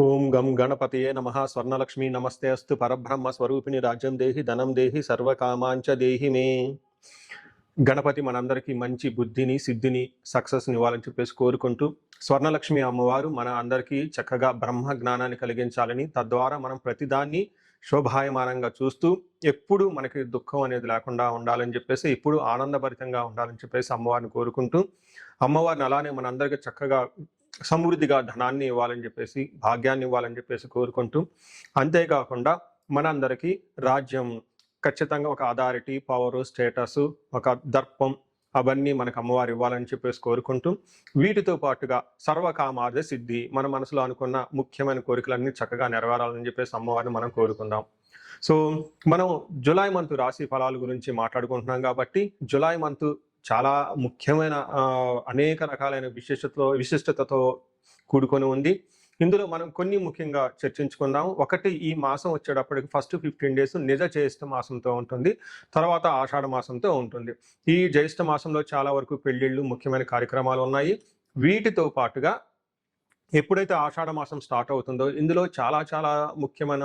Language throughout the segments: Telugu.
ఓం గం గణపతయే నమః. స్వర్ణలక్ష్మి నమస్తే అస్తు. పరబ్రహ్మ స్వరూపిణి రాజ్యం దేహి ధనం దేహి సర్వకామాంచ దేహి మే. గణపతి మనందరికీ మంచి బుద్ధిని సిద్ధిని సక్సెస్ని ఇవ్వాలని చెప్పేసి కోరుకుంటూ, స్వర్ణలక్ష్మి అమ్మవారు మన అందరికీ చక్కగా బ్రహ్మ జ్ఞానాన్ని కలిగించాలని, తద్వారా మనం ప్రతిదాన్ని శోభాయమానంగా చూస్తూ ఎప్పుడు మనకి దుఃఖం అనేది లేకుండా ఉండాలని చెప్పేసి, ఎప్పుడు ఆనందభరితంగా ఉండాలని చెప్పేసి అమ్మవారిని కోరుకుంటూ, అమ్మవారిని అలానే మనందరికీ చక్కగా సమృద్ధిగా ధనాన్ని ఇవ్వాలని చెప్పేసి, భాగ్యాన్ని ఇవ్వాలని చెప్పేసి కోరుకుంటూ, అంతేకాకుండా మనందరికీ రాజ్యం ఖచ్చితంగా ఒక అథారిటీ, పవరు, స్టేటస్, ఒక దర్పం అవన్నీ మనకు అమ్మవారు ఇవ్వాలని చెప్పేసి కోరుకుంటూ, వీటితో పాటుగా సర్వకామార్థ సిద్ధి, మన మనసులో అనుకున్న ముఖ్యమైన కోరికలన్నీ చక్కగా నెరవేరాలని చెప్పేసి అమ్మవారిని మనం కోరుకుందాం. సో మనం జులై మంత్ రాశి ఫలాల గురించి మాట్లాడుకుంటున్నాం కాబట్టి, జులై మంత్ చాలా ముఖ్యమైన అనేక రకాలైన విశిష్టతతో కూడుకొని ఉంది. ఇందులో మనం కొన్ని ముఖ్యంగా చర్చించుకుందాం. ఒకటి, ఈ మాసం వచ్చేటప్పటికి ఫస్ట్ 15 డేస్ నిజ జ్యేష్ఠ మాసంతో ఉంటుంది. తర్వాత ఆషాఢ మాసంతో ఉంటుంది. ఈ జ్యేష్ఠ మాసంలో చాలా వరకు పెళ్లిళ్ళు, ముఖ్యమైన కార్యక్రమాలు ఉన్నాయి. వీటితో పాటుగా ఎప్పుడైతే ఆషాఢ మాసం స్టార్ట్ అవుతుందో, ఇందులో చాలా చాలా ముఖ్యమైన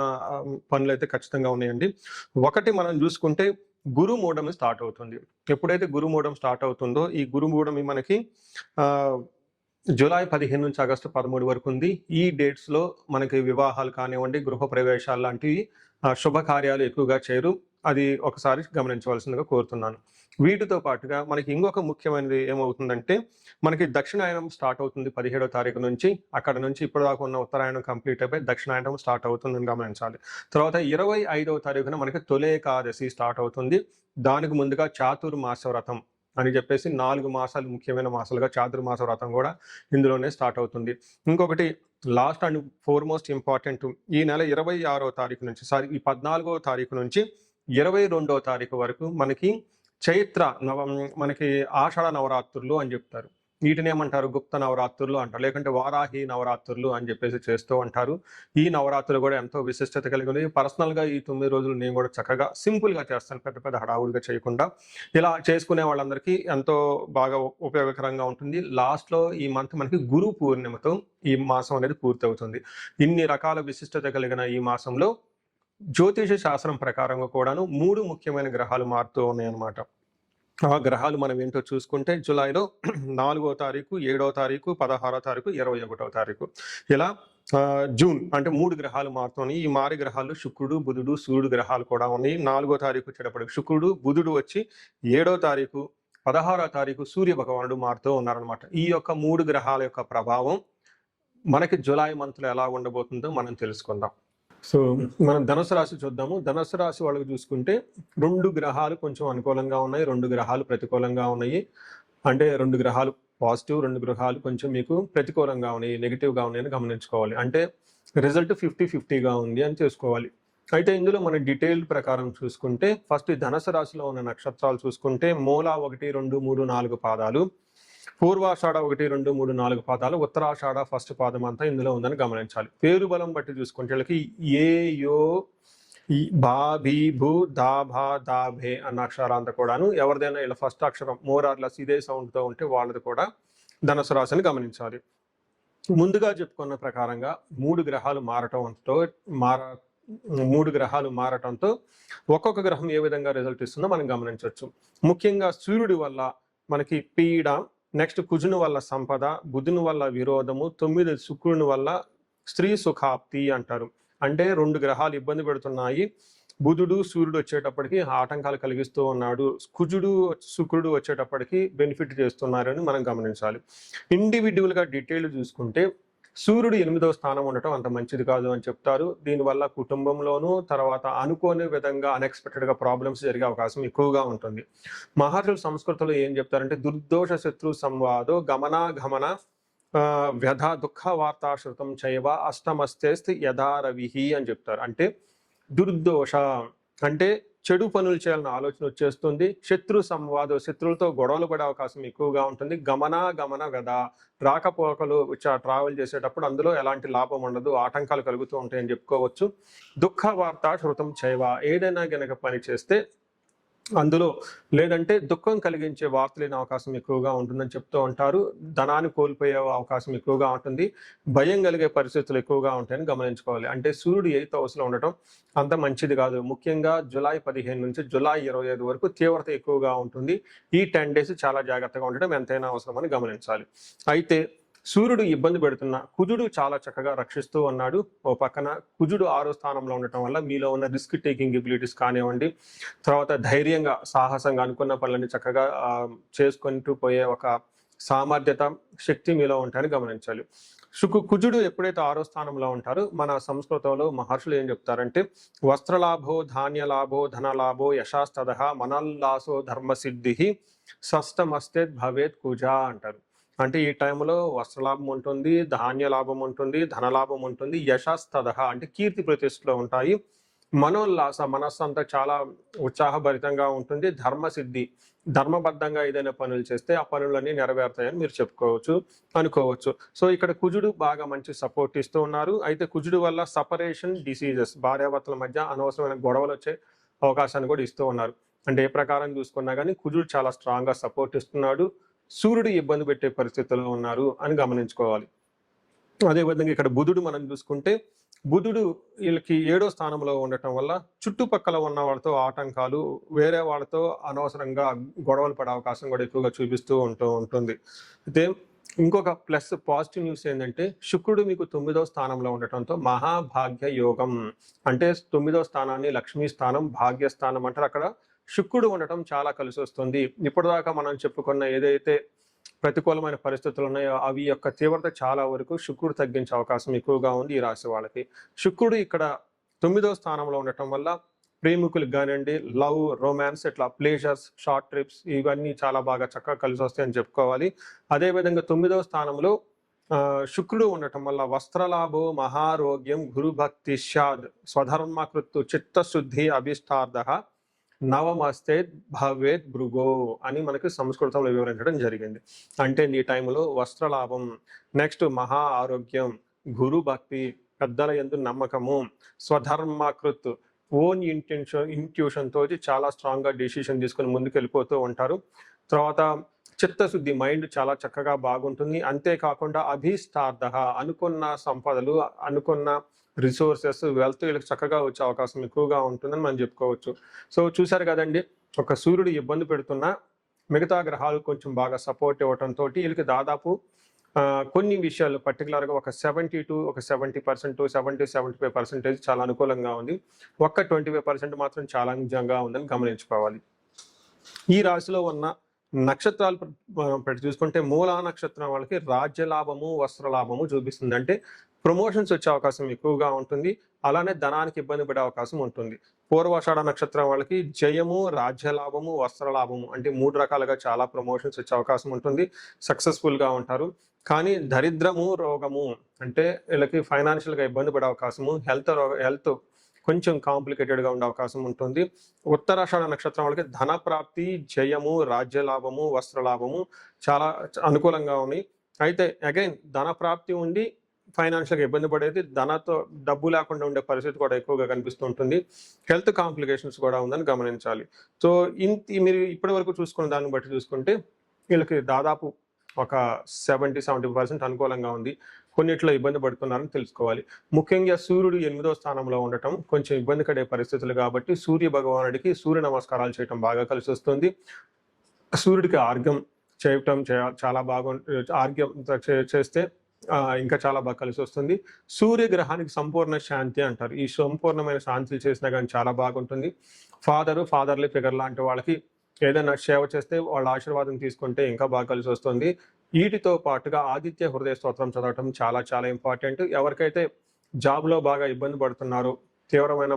పనులైతే ఖచ్చితంగా ఉన్నాయండి. ఒకటి మనం చూసుకుంటే గురుమూఢం స్టార్ట్ అవుతుంది. ఎప్పుడైతే గురుమూఢం స్టార్ట్ అవుతుందో, ఈ గురుమూఢం మనకి జూలై 15 నుంచి ఆగస్టు 13 వరకు ఉంది. ఈ డేట్స్లో మనకి వివాహాలు కానివ్వండి, గృహప్రవేశాలు లాంటివి శుభకార్యాలు ఎక్కువగా చేయరు. అది ఒకసారి గమనించవలసిందిగా కోరుతున్నాను. వీటితో పాటుగా మనకి ఇంకొక ముఖ్యమైనది ఏమవుతుందంటే, మనకి దక్షిణాయనం స్టార్ట్ అవుతుంది 17వ తారీఖు నుంచి. అక్కడ నుంచి ఇప్పటిదాకా ఉన్న ఉత్తరాయణం కంప్లీట్ అయిపోయి దక్షిణాయనం స్టార్ట్ అవుతుందని గమనించాలి. తర్వాత 25వ తారీఖున మనకి తొలి ఏకాదశి స్టార్ట్ అవుతుంది. దానికి ముందుగా చాతుర్మాస వ్రతం అని చెప్పేసి 4 మాసాలు ముఖ్యమైన మాసాలుగా చాతుర్మాస వ్రతం కూడా ఇందులోనే స్టార్ట్ అవుతుంది. ఇంకొకటి లాస్ట్ అండ్ ఫోర్మోస్ట్ ఇంపార్టెంట్, ఈ నెల 26వ తారీఖు నుంచి ఈ 14వ తారీఖు నుంచి 22వ తారీఖు వరకు మనకి మనకి ఆషాఢ నవరాత్రులు అని చెప్తారు. వీటిని ఏమంటారు? గుప్త నవరాత్రులు అంటారు, లేకుంటే వారాహి నవరాత్రులు అని చెప్పేసి చేస్తూ ఉంటారు. ఈ నవరాత్రులు కూడా ఎంతో విశిష్టత కలిగి ఉంది. పర్సనల్గా ఈ 9 రోజులు నేను కూడా చక్కగా సింపుల్గా చేస్తాను, పెద్ద పెద్ద హడావుడిగా చేయకుండా. ఇలా చేసుకునే వాళ్ళందరికీ ఎంతో బాగా ఉపయోగకరంగా ఉంటుంది. లాస్ట్లో ఈ మంత్ మనకి గురు పూర్ణిమతో ఈ మాసం అనేది పూర్తి అవుతుంది. ఇన్ని రకాల విశిష్టత కలిగిన ఈ మాసంలో జ్యోతిష శాస్త్రం ప్రకారంగా కూడాను 3 ముఖ్యమైన గ్రహాలు మారుతూ ఉన్నాయన్నమాట. ఆ గ్రహాలు మనం ఏంటో చూసుకుంటే, జూలైలో 4వ తారీఖు, 7వ తారీఖు, 16వ తారీఖు, 21వ తారీఖు, ఇలా జూన్ అంటే 3 గ్రహాలు మారుతున్నాయి. ఈ మారి గ్రహాలు శుక్రుడు, బుధుడు, సూర్యుడు గ్రహాలు కూడా ఉన్నాయి. 4వ తారీఖు వచ్చేటప్పటికి శుక్రుడు, బుధుడు వచ్చి 7వ తారీఖు, 16వ తారీఖు సూర్య భగవానుడు మారుతూ ఉన్నారనమాట. ఈ యొక్క 3 గ్రహాల యొక్క ప్రభావం మనకి జూలై మంత్లో ఎలా ఉండబోతుందో మనం తెలుసుకుందాం. సో మనం ధనుసు రాశి చూద్దాము. ధనుసు రాశి వాళ్ళకి చూసుకుంటే 2 గ్రహాలు కొంచెం అనుకూలంగా ఉన్నాయి, 2 గ్రహాలు ప్రతికూలంగా ఉన్నాయి. అంటే 2 గ్రహాలు పాజిటివ్, 2 గ్రహాలు కొంచెం మీకు ప్రతికూలంగా ఉన్నాయి, నెగిటివ్గా ఉన్నాయని గమనించుకోవాలి. అంటే రిజల్ట్ 50-50గా ఉంది అని చేసుకోవాలి. అయితే ఇందులో మన డీటెయిల్ ప్రకారం చూసుకుంటే, ఫస్ట్ ధనుసు రాశిలో ఉన్న నక్షత్రాలు చూసుకుంటే, మూల 1, 2, 3, 4 పాదాలు, పూర్వాషాఢ 1, 2, 3, 4 పాదాలు, ఉత్తరాషాఢ ఫస్ట్ పాదం అంతా ఇందులో ఉందని గమనించాలి. పేరు బలం బట్టి చూసుకుంటే వీళ్ళకి ఏ, యో, బా, భీ, భూ, దా, భా, దా, భే అన్న అక్షరాంతా కూడాను ఎవరిదైనా ఇలా ఫస్ట్ అక్షరం మోరార్లెస్ ఇదే సౌండ్తో ఉంటే వాళ్ళది కూడా ధనుసు రాశిని గమనించాలి. ముందుగా చెప్పుకున్న ప్రకారంగా 3 గ్రహాలు మారటంతో ఒక్కొక్క గ్రహం ఏ విధంగా రిజల్ట్ ఇస్తుందో మనం గమనించవచ్చు. ముఖ్యంగా సూర్యుడి వల్ల మనకి పీడ, నెక్స్ట్ కుజుని వల్ల సంపద, బుధుని వల్ల విరోధము, 9 శుక్రుని వల్ల స్త్రీ సుఖాప్తి అంటారు. అంటే 2 గ్రహాలు ఇబ్బంది పెడుతున్నాయి. బుధుడు, సూర్యుడు వచ్చేటప్పటికి ఆటంకాలు కలిగిస్తూ ఉన్నాడు. కుజుడు, శుక్రుడు వచ్చేటప్పటికి బెనిఫిట్ చేస్తున్నారని మనం గమనించాలి. ఇండివిజువల్గా డీటెయిల్ చూసుకుంటే, సూర్యుడు 8వ స్థానం ఉండటం అంత మంచిది కాదు అని చెప్తారు. దీనివల్ల కుటుంబంలోనూ తర్వాత అనుకోని విధంగా అన్ఎక్స్పెక్టెడ్గా ప్రాబ్లమ్స్ జరిగే అవకాశం ఎక్కువగా ఉంటుంది. మహర్షుల సంస్కృతిలో ఏం చెప్తారంటే, దుర్దోష శత్రు సంవాదో గమన వ్యధ దుఃఖ వార్తాశ్రుతం చైవ అష్టమస్తేస్తి యథారవిహి అని చెప్తారు. అంటే దుర్దోష అంటే చెడు పనులు చేయాలన్న ఆలోచన వచ్చేస్తుంది. శత్రు సంవాదం, శత్రువులతో గొడవలు పడే అవకాశం ఎక్కువగా ఉంటుంది. గమన వ్యధ, రాకపోకలు ట్రావెల్ చేసేటప్పుడు అందులో ఎలాంటి లాభం ఉండదు, ఆటంకాలు కలుగుతూ ఉంటాయని చెప్పుకోవచ్చు. దుఃఖ వార్త శృతం చైవ, ఏదైనా గనక పని చేస్తే అందులో లేదంటే దుఃఖం కలిగించే వార్తలైన అవకాశం ఎక్కువగా ఉంటుందని చెప్తూ ఉంటారు. ధనాన్ని కోల్పోయే అవకాశం ఎక్కువగా ఉంటుంది. భయం కలిగే పరిస్థితులు ఎక్కువగా ఉంటాయని గమనించుకోవాలి. అంటే సూర్యుడు 8th హౌస్‌లో ఉండటం అంత మంచిది కాదు. ముఖ్యంగా జూలై 15 నుంచి జూలై 25 వరకు తీవ్రత ఎక్కువగా ఉంటుంది. ఈ 10 డేస్ చాలా జాగ్రత్తగా ఉండటం ఎంతైనా అవసరమని గమనించాలి. అయితే సూర్యుడు ఇబ్బంది పెడుతున్న కుజుడు చాలా చక్కగా రక్షిస్తూ ఉన్నాడు. ఓ పక్కన కుజుడు 6వ స్థానంలో ఉండటం వల్ల మీలో ఉన్న రిస్క్ టేకింగ్ ఎబిలిటీస్ కానివ్వండి, తర్వాత ధైర్యంగా, సాహసంగా అనుకున్న పనులని చక్కగా చేసుకుంటూ పోయే ఒక సామర్థ్యత, శక్తి మీలో ఉంటాయని గమనించాలి. కుజుడు ఎప్పుడైతే 6వ స్థానంలో ఉంటారో మన సంస్కృతంలో మహర్షులు ఏం చెప్తారంటే వస్త్రలాభో, ధాన్యలాభో, ధనలాభో, యశాస్తదః, మనల్లాసో, ధర్మసిద్ధి, షష్టమస్తే భవేత్ కుజ అంటారు. అంటే ఈ టైంలో వస్త్రలాభం ఉంటుంది, ధాన్య లాభం ఉంటుంది, ధనలాభం ఉంటుంది, యశస్తదః అంటే కీర్తి ప్రతిష్టలు ఉంటాయి, మనోల్లాస మనస్సు అంతా చాలా ఉత్సాహభరితంగా ఉంటుంది, ధర్మసిద్ధి ధర్మబద్ధంగా ఏదైనా పనులు చేస్తే ఆ పనులన్నీ నెరవేరుతాయని మీరు అనుకోవచ్చు. సో ఇక్కడ కుజుడు బాగా మంచి సపోర్ట్ ఇస్తూ ఉన్నారు. అయితే కుజుడు వల్ల సపరేషన్ డిసీజెస్, భార్యాభర్తల మధ్య అనవసరమైన గొడవలు వచ్చే అవకాశాన్ని కూడా ఇస్తూ ఉన్నారు. అంటే ఏ ప్రకారం చూసుకున్నా కానీ కుజుడు చాలా స్ట్రాంగ్ గా సపోర్ట్ ఇస్తున్నాడు. సూర్యుడు ఇబ్బంది పెట్టే పరిస్థితుల్లో ఉన్నారు అని గమనించుకోవాలి. అదేవిధంగా ఇక్కడ బుధుడు మనం చూసుకుంటే బుధుడు వీళ్ళకి 7వ స్థానంలో ఉండటం వల్ల చుట్టుపక్కల ఉన్న వాళ్ళతో ఆటంకాలు, వేరే వాళ్ళతో అనవసరంగా గొడవలు పడే అవకాశం కూడా ఎక్కువగా చూపిస్తూ ఉంటుంది. అయితే ఇంకొక ప్లస్ పాజిటివ్ న్యూస్ ఏంటంటే శుక్రుడు మీకు 9వ స్థానంలో ఉండటంతో మహాభాగ్య యోగం, అంటే 9వ స్థానాన్ని లక్ష్మీ స్థానం, భాగ్యస్థానం అంటారు. అక్కడ శుక్రుడు ఉండటం చాలా కలిసి వస్తుంది. ఇప్పటిదాకా మనం చెప్పుకున్న ఏదైతే ప్రతికూలమైన పరిస్థితులు ఉన్నాయో అవి యొక్క తీవ్రత చాలా వరకు శుక్రుడు తగ్గించే అవకాశం ఎక్కువగా ఉంది ఈ రాశి వాళ్ళకి. శుక్రుడు ఇక్కడ 9వ స్థానంలో ఉండటం వల్ల ప్రేమికులకు కానివ్వండి, లవ్, రొమాన్స్, ఇట్లా ప్లేజర్స్, షార్ట్ ట్రిప్స్ ఇవన్నీ చాలా బాగా చక్కగా కలిసి వస్తాయని చెప్పుకోవాలి. అదేవిధంగా 9వ స్థానంలో శుక్రుడు ఉండటం వల్ల వస్త్రలాభో, మహారోగ్యం, గురుభక్తి స్యాద్, స్వధర్మకృత్తు, చిత్తశుద్ధి, అభిష్టార్థ, నవమస్తే భవేత్ భృగో అని మనకి సంస్కృతంలో వివరించడం జరిగింది. అంటే ఈ టైంలో వస్త్రలాభం, నెక్స్ట్ మహా ఆరోగ్యం, గురు భక్తి, పెద్దల యందు నమ్మకము, స్వధర్మకృత్, ఓన్ ఇంట్యూషన్ తోటి చాలా స్ట్రాంగ్ గా డెసిషన్ తీసుకుని ముందుకు వెళ్ళిపోతూ ఉంటారు. తర్వాత చిత్తశుద్ధి, మైండ్ చాలా చక్కగా బాగుంటుంది. అంతేకాకుండా అభిష్టార్థ, అనుకున్న సంపదలు, అనుకున్న రిసోర్సెస్, వెల్త్ వీళ్ళకి చక్కగా వచ్చే అవకాశం ఎక్కువగా ఉంటుందని మనం చెప్పుకోవచ్చు. సో చూసారు కదండి, ఒక సూర్యుడు ఇబ్బంది పెడుతున్నా మిగతా గ్రహాలు కొంచెం బాగా సపోర్ట్ ఇవ్వడంతో వీళ్ళకి దాదాపు కొన్ని విషయాలు పర్టికులర్గా ఒక 70 to 70%, 70-75% చాలా అనుకూలంగా ఉంది. ఒక్క 25% మాత్రం చాలా నిజంగా ఉందని గమనించుకోవాలి. ఈ రాశిలో ఉన్న నక్షత్రాలు పెట్టి చూసుకుంటే మూలా నక్షత్రం వాళ్ళకి రాజ్యలాభము, వస్త్రలాభము చూపిస్తుంది. అంటే ప్రమోషన్స్ వచ్చే అవకాశం ఎక్కువగా ఉంటుంది. అలానే ధనానికి ఇబ్బంది పడే అవకాశం ఉంటుంది. పూర్వాషాఢ నక్షత్రం వాళ్ళకి జయము, రాజ్యలాభము, వస్త్రలాభము అంటే 3 రకాలుగా చాలా ప్రమోషన్స్ వచ్చే అవకాశం ఉంటుంది. సక్సెస్ఫుల్ గా ఉంటారు. కానీ దరిద్రము, రోగము అంటే వీళ్ళకి ఫైనాన్షియల్ గా ఇబ్బంది పడే అవకాశము, హెల్త్ కొంచెం కాంప్లికేటెడ్గా ఉండే అవకాశం ఉంటుంది. ఉత్తరాషాఢ నక్షత్రం వాళ్ళకి ధన ప్రాప్తి, జయము, రాజ్యలాభము, వస్త్రలాభము చాలా అనుకూలంగా ఉన్నాయి. అయితే అగైన్ ధన ప్రాప్తి ఉండి ఫైనాన్షియల్గా ఇబ్బంది పడేది, ధనతో డబ్బు లేకుండా ఉండే పరిస్థితి కూడా ఎక్కువగా కనిపిస్తూ ఉంటుంది. హెల్త్ కాంప్లికేషన్స్ కూడా ఉందని గమనించాలి. సో మీరు ఇప్పటి వరకు చూసుకున్న దాన్ని బట్టి చూసుకుంటే వీళ్ళకి దాదాపు ఒక 70% అనుకూలంగా ఉంది. కొన్నిట్లో ఇబ్బంది పడుతున్నారని తెలుసుకోవాలి. ముఖ్యంగా సూర్యుడు 8వ స్థానంలో ఉండటం కొంచెం ఇబ్బంది పడే పరిస్థితులు కాబట్టి సూర్య భగవానుడికి సూర్య నమస్కారాలు చేయటం బాగా కలిసి వస్తుంది. సూర్యుడికి ఆర్ఘ్యం చేయటం చాలా ఆర్ఘ్యం చేస్తే ఇంకా చాలా బాగా కలిసి వస్తుంది. సూర్యగ్రహానికి సంపూర్ణ శాంతి అంటారు. ఈ సంపూర్ణమైన శాంతి చేసినా కానీ చాలా బాగుంటుంది. ఫాదర్లీ ఫిగర్ లాంటి వాళ్ళకి ఏదైనా సేవ చేస్తే వాళ్ళ ఆశీర్వాదం తీసుకుంటే ఇంకా బాగా కలిసి వస్తుంది. వీటితో పాటుగా ఆదిత్య హృదయ స్తోత్రం చదవటం చాలా చాలా ఇంపార్టెంట్. ఎవరికైతే జాబ్లో బాగా ఇబ్బంది పడుతున్నారో, తీవ్రమైన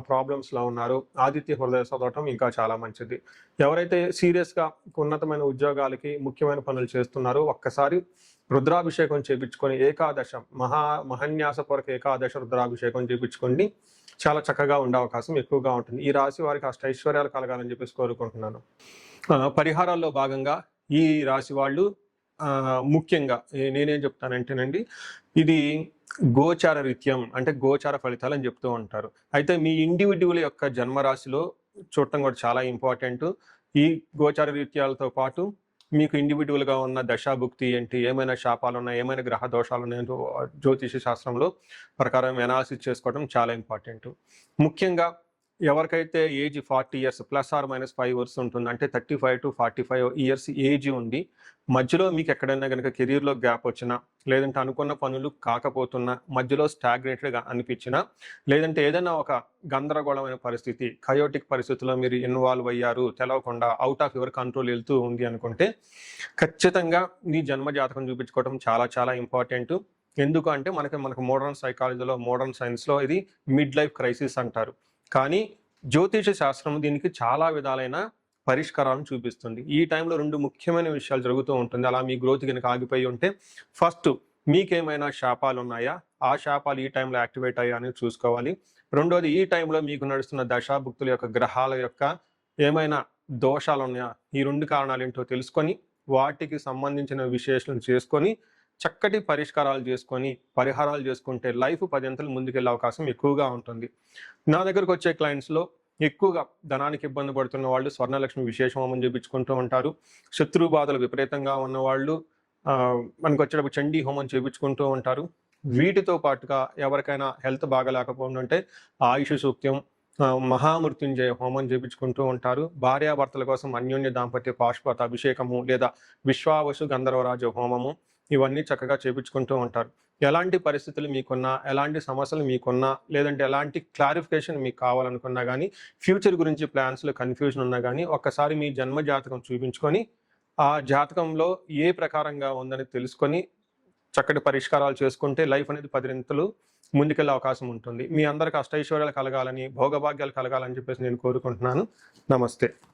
ప్రాబ్లమ్స్లో ఉన్నారో ఆదిత్య హృదయ చదవటం ఇంకా చాలా మంచిది. ఎవరైతే సీరియస్గా ఉన్నతమైన ఉద్యోగాలకి ముఖ్యమైన పనులు చేస్తున్నారో ఒక్కసారి రుద్రాభిషేకం చేయించుకొని ఏకాదశం మహాన్యాసపూర్వక ఏకాదశ రుద్రాభిషేకం చేయించుకోండి. చాలా చక్కగా ఉండే అవకాశం ఎక్కువగా ఉంటుంది. ఈ రాశి వారికి అష్టైశ్వర్యాలు కలగాలని చెప్పేసి కోరుకుంటున్నాను. పరిహారాల్లో భాగంగా ఈ రాశి వాళ్ళు ముఖ్యంగా నేనేం చెప్తానంటేనండి, ఇది గోచార రీత్యం అంటే గోచార ఫలితాలు అని చెప్తూ ఉంటారు. అయితే మీ ఇండివిడ్యువల్ యొక్క జన్మరాశిలో చూడటం కూడా చాలా ఇంపార్టెంట్. ఈ గోచార రీత్యాలతో పాటు మీకు ఇండివిడ్యువల్‌గా ఉన్న దశాభుక్తి ఏంటి, ఏమైనా శాపాలున్నాయి, ఏమైనా గ్రహ దోషాలున్నాయంటూ జ్యోతిష శాస్త్రంలో ప్రకారం అనాలిసిస్ చేసుకోవడం చాలా ఇంపార్టెంట్. ముఖ్యంగా ఎవరికైతే ఏజ్ 40 ఇయర్స్ +/- 5 ఇయర్స్ ఉంటుంది, అంటే 35-45 ఇయర్స్ ఏజ్ ఉండి మధ్యలో మీకు ఎక్కడైనా గనక కెరియర్‌లో గ్యాప్ వచ్చినా, లేదంటే అనుకున్న పనులు కాకపోతున్నా, మధ్యలో స్టాగ్నేటెడ్‌గా అనిపించినా, లేదంటే ఏదైనా ఒక గందరగోళమైన పరిస్థితి, కయోటిక్ పరిస్థితిలో మీరు ఇన్వాల్వ్ అయ్యారు, తెలవకుండా ఔట్ ఆఫ్ యువర్ కంట్రోల్ వెళ్తూ ఉంది అనుకుంటే, ఖచ్చితంగా మీ జన్మ జాతకం చూపించుకోవడం చాలా చాలా ఇంపార్టెంట్. ఎందుకు అంటే మనకు మోడర్న్ సైకాలజీలో, మోడర్న్ సైన్స్‌లో ఇది మిడ్ లైఫ్ క్రైసిస్ అంటారు. కానీ జ్యోతిష శాస్త్రం దీనికి చాలా విధాలైన పరిష్కారాలను చూపిస్తుంది. ఈ టైంలో 2 ముఖ్యమైన విషయాలు జరుగుతూ ఉంటుంది. అలా మీ గ్రోత్ గనుక ఆగిపోయి ఉంటే, ఫస్ట్ మీకేమైనా శాపాలు ఉన్నాయా? ఆ శాపాలు ఈ టైంలో యాక్టివేట్ అయ్యాయా అనేది చూసుకోవాలి. రెండోది, ఈ టైంలో మీకు నడుస్తున్న దశాభుక్తుల యొక్క గ్రహాల యొక్క ఏమైనా దోషాలు ఉన్నాయా? ఈ 2 కారణాలు ఏంటో తెలుసుకొని, వాటికి సంబంధించిన విశ్లేషణ చేసుకొని, చక్కటి పరిష్కారాలు చేసుకొని, పరిహారాలు చేసుకుంటే లైఫ్ 10 అంతలు ముందుకెళ్ళే అవకాశం ఎక్కువగా ఉంటుంది. నా దగ్గరకు వచ్చే క్లయింట్స్‌లో ఎక్కువగా ధనానికి ఇబ్బంది పడుతున్న వాళ్ళు స్వర్ణలక్ష్మి విశేష హోమం చేపించుకుంటూ ఉంటారు. శత్రు బాధలు విపరీతంగా ఉన్నవాళ్ళు మనకు వచ్చేటప్పుడు చండీ హోమం చేపించుకుంటూ ఉంటారు. వీటితో పాటుగా ఎవరికైనా హెల్త్ బాగాలేకపోతుంటే ఆయుష్ సూక్తం, మహామృత్యుంజయ హోమం చేపించుకుంటూ ఉంటారు. భార్యాభర్తల కోసం అన్యోన్య దాంపత్య పాశుపత అభిషేకము లేదా విశ్వావసు గంధర్వరాజ హోమము, ఇవన్నీ చక్కగా చేపించుకుంటూ ఉంటారు. ఎలాంటి పరిస్థితులు మీకున్నా, ఎలాంటి సమస్యలు మీకున్నా, లేదంటే ఎలాంటి క్లారిఫికేషన్ మీకు కావాలనుకున్నా కానీ, ఫ్యూచర్ గురించి ప్లాన్స్‌లో కన్‌ఫ్యూజన్ ఉన్నా కానీ, ఒక్కసారి మీ జన్మ జాతకం చూపించుకొని, ఆ జాతకంలో ఏ ప్రకారంగా ఉందని తెలుసుకొని, చక్కటి పరిష్కారాలు చేసుకుంటే లైఫ్ అనేది 10 రెట్లు ముందుకెళ్ళే అవకాశం ఉంటుంది. మీ అందరికి అష్టైశ్వర్యాలు కలగాలని, భోగభాగ్యాలు కలగాలని చెప్పేసి నేను కోరుకుంటున్నాను. నమస్తే.